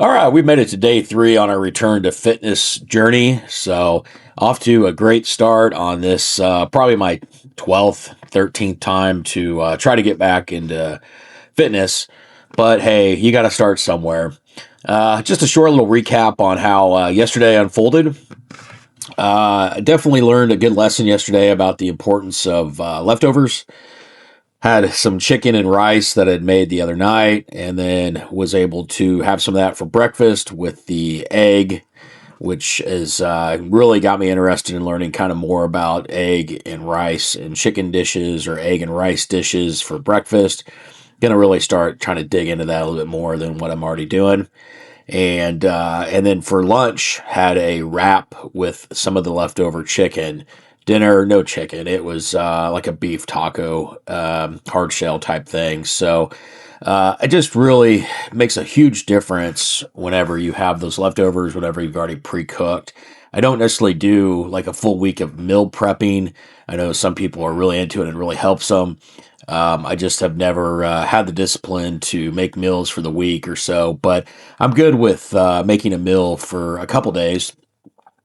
All right, we made it to day 3 on our return to fitness journey. So, off to a great start on this, probably my 12th, 13th time to try to get back into fitness. But hey, you got to start somewhere. Just a short little recap on how yesterday unfolded. I definitely learned a good lesson yesterday about the importance of leftovers. Had some chicken and rice that I'd made the other night, and then was able to have some of that for breakfast with the egg, which is really got me interested in learning kind of more about egg and rice and chicken dishes or egg and rice dishes for breakfast. Gonna really start trying to dig into that a little bit more than what I'm already doing. And then for lunch, had a wrap with some of the leftover chicken. Dinner, no chicken. It was like a beef taco, hard shell type thing. So it just really makes a huge difference whenever you have those leftovers, whenever you've already pre-cooked. I don't necessarily do like a full week of meal prepping. I know some people are really into it and it really helps them. I just have never had the discipline to make meals for the week or so, but I'm good with making a meal for a couple days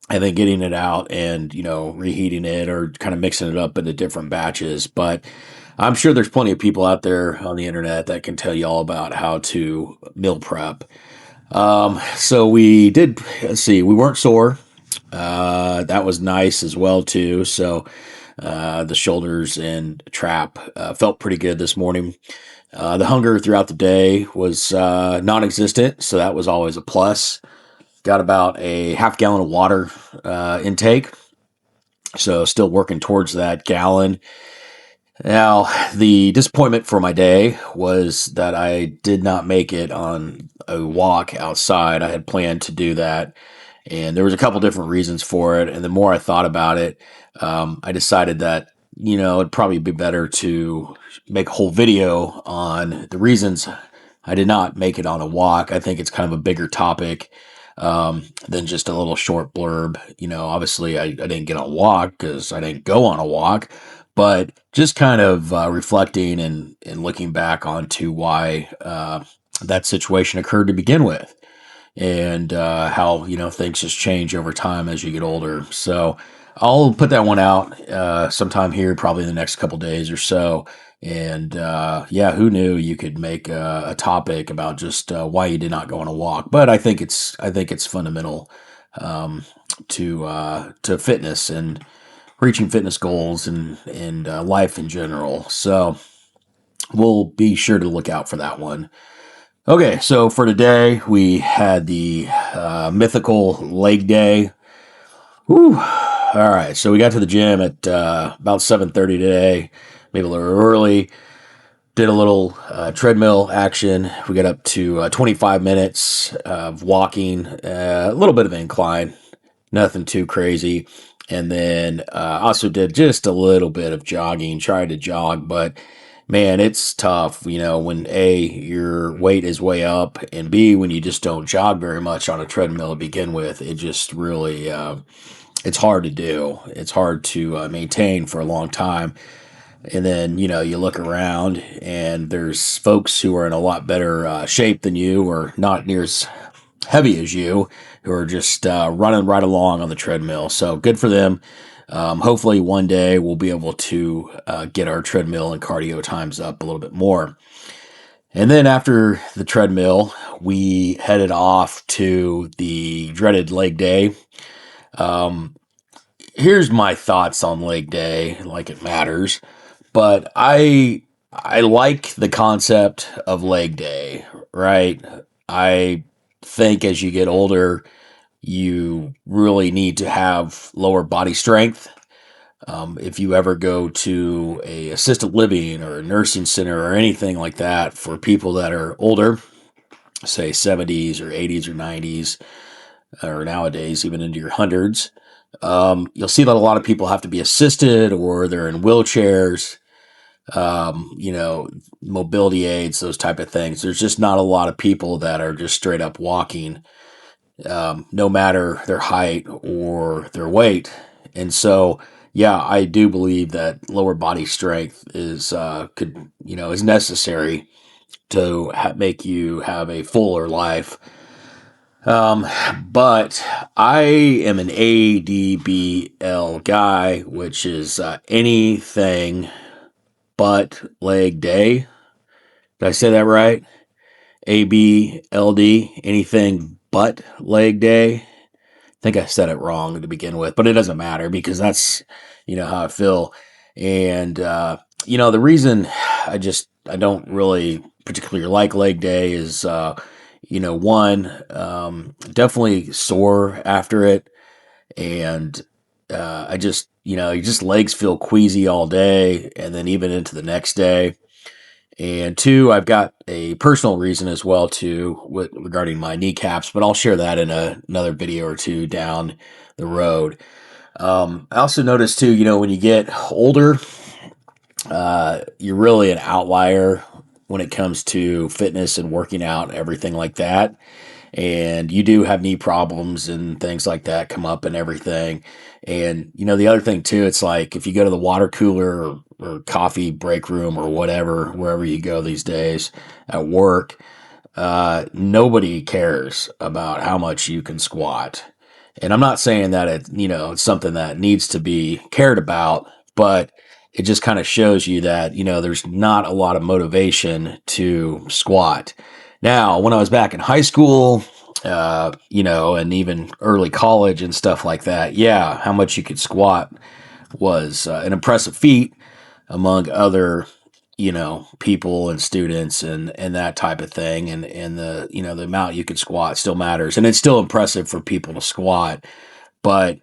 and then getting it out and reheating it or kind of mixing it up into different batches. But I'm sure there's plenty of people out there on the internet that can tell you all about how to meal prep. So we did. Let's see, we weren't sore. That was nice as well too. So the shoulders and trap felt pretty good this morning. The hunger throughout the day was non-existent, so that was always a plus. Got about a half gallon of water intake, so still working towards that gallon. Now, the disappointment for my day was that I did not make it on a walk outside. I had planned to do that, and there was a couple different reasons for it. And the more I thought about it, I decided that it'd probably be better to make a whole video on the reasons I did not make it on a walk. I think it's kind of a bigger topic than just a little short blurb. Obviously, I didn't get on a walk because I didn't go on a walk, but just kind of reflecting and looking back onto why that situation occurred to begin with, and how things just change over time as you get older. So I'll put that one out sometime here, probably in the next couple days or so. And yeah, who knew you could make a topic about just why you did not go on a walk? But I think it's fundamental to fitness and reaching fitness goals and life in general. So we'll be sure to look out for that one. Okay, so for today we had the mythical leg day. Whew. All right, so we got to the gym at about 7:30 today, maybe a little early. Did a little treadmill action. We got up to 25 minutes of walking, a little bit of incline, nothing too crazy. And then also did just a little bit of jogging, tried to jog, but man, it's tough, when A, your weight is way up, and B, when you just don't jog very much on a treadmill to begin with, it just really, it's hard to do. It's hard to maintain for a long time. And then, you look around and there's folks who are in a lot better shape than you or not near as heavy as you who are just running right along on the treadmill. So good for them. Hopefully one day we'll be able to get our treadmill and cardio times up a little bit more. And then after the treadmill, we headed off to the dreaded leg day. Um, Here's my thoughts on leg day, like it matters. But I like the concept of leg day, right? I think as you get older, you really need to have lower body strength. If you ever go to a assisted living or a nursing center or anything like that for people that are older, say 70s or 80s or 90s, or nowadays even into your hundreds, you'll see that a lot of people have to be assisted or they're in wheelchairs, mobility aids, those type of things. There's just not a lot of people that are just straight up walking, no matter their height or their weight. And so, yeah, I do believe that lower body strength is necessary to make you have a fuller life. Um, but I am an ADBL guy, which is anything but leg day. Did I say that right? ABLD, anything but leg day. Think I said it wrong to begin with, but it doesn't matter because that's how I feel. And the reason I don't really particularly like leg day is one, definitely sore after it, and I just your just legs feel queasy all day, and then even into the next day. And two, I've got a personal reason as well too regarding my kneecaps, but I'll share that in another video or two down the road. I also noticed too, when you get older, you're really an outlier when it comes to fitness and working out, everything like that. And you do have knee problems and things like that come up and everything. And the other thing too, it's like if you go to the water cooler or coffee break room or whatever, wherever you go these days at work, nobody cares about how much you can squat. And I'm not saying that it's something that needs to be cared about, but it just kind of shows you that, there's not a lot of motivation to squat. Now, when I was back in high school, and even early college and stuff like that, yeah, how much you could squat was an impressive feat among other people and students and that type of thing, and the amount you could squat still matters, and it's still impressive for people to squat, but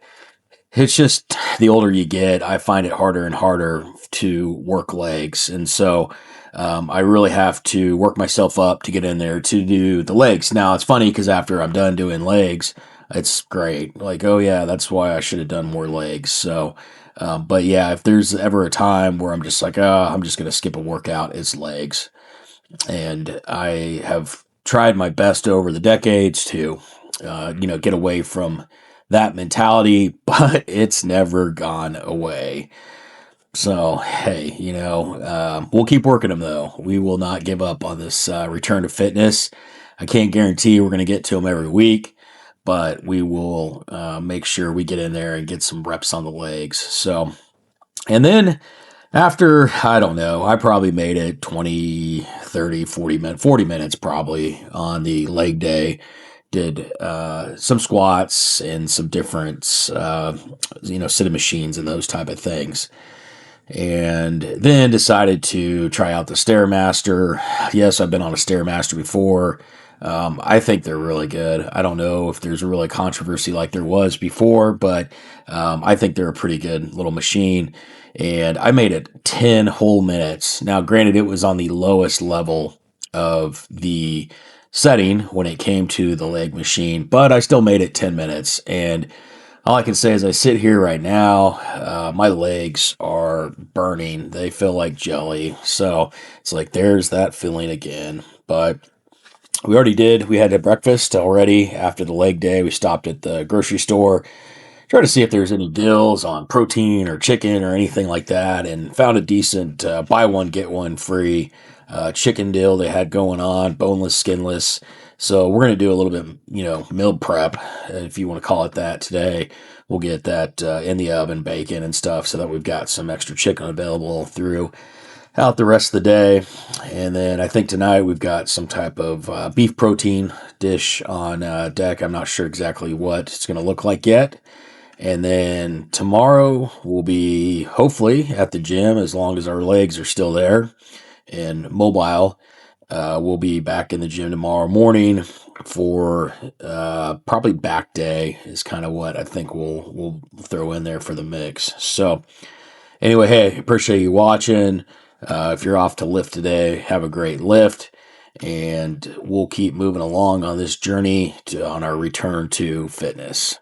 it's just the older you get, I find it harder and harder to work legs. And so I really have to work myself up to get in there to do the legs. Now, it's funny because after I'm done doing legs, it's great. Like, oh, yeah, that's why I should have done more legs. So, but yeah, if there's ever a time where I'm just like, oh, I'm just going to skip a workout, it's legs. And I have tried my best over the decades to, get away from that mentality, but it's never gone away. So, hey, we'll keep working them though. We will not give up on this return to fitness. I can't guarantee we're going to get to them every week, but we will make sure we get in there and get some reps on the legs. So, and then after, I don't know, I probably made it 20, 30, 40 minutes, 40 minutes probably on the leg day. Did some squats and some different, sitting machines and those type of things. And then decided to try out the Stairmaster. Yes, I've been on a Stairmaster before. I think they're really good. I don't know if there's a really controversy like there was before, but I think they're a pretty good little machine. And I made it 10 whole minutes. Now, granted, it was on the lowest level of the setting when it came to the leg machine, but I still made it 10 minutes. And all I can say is I sit here right now, my legs are burning. They feel like jelly. So it's like there's that feeling again. But we had breakfast already after the leg day. We stopped at the grocery store, tried to see if there's any deals on protein or chicken or anything like that, and found a decent buy one, get one free chicken deal they had going on, boneless, skinless. So we're going to do a little bit, meal prep, if you want to call it that today. We'll get that in the oven, bacon and stuff, so that we've got some extra chicken available through out the rest of the day. And then I think tonight we've got some type of beef protein dish on deck. I'm not sure exactly what it's going to look like yet. And then tomorrow we'll be hopefully at the gym as long as our legs are still there and mobile. We'll be back in the gym tomorrow morning for probably back day is kind of what I think we'll throw in there for the mix. So anyway, hey, appreciate you watching. If you're off to lift today, have a great lift, and we'll keep moving along on this journey on our return to fitness.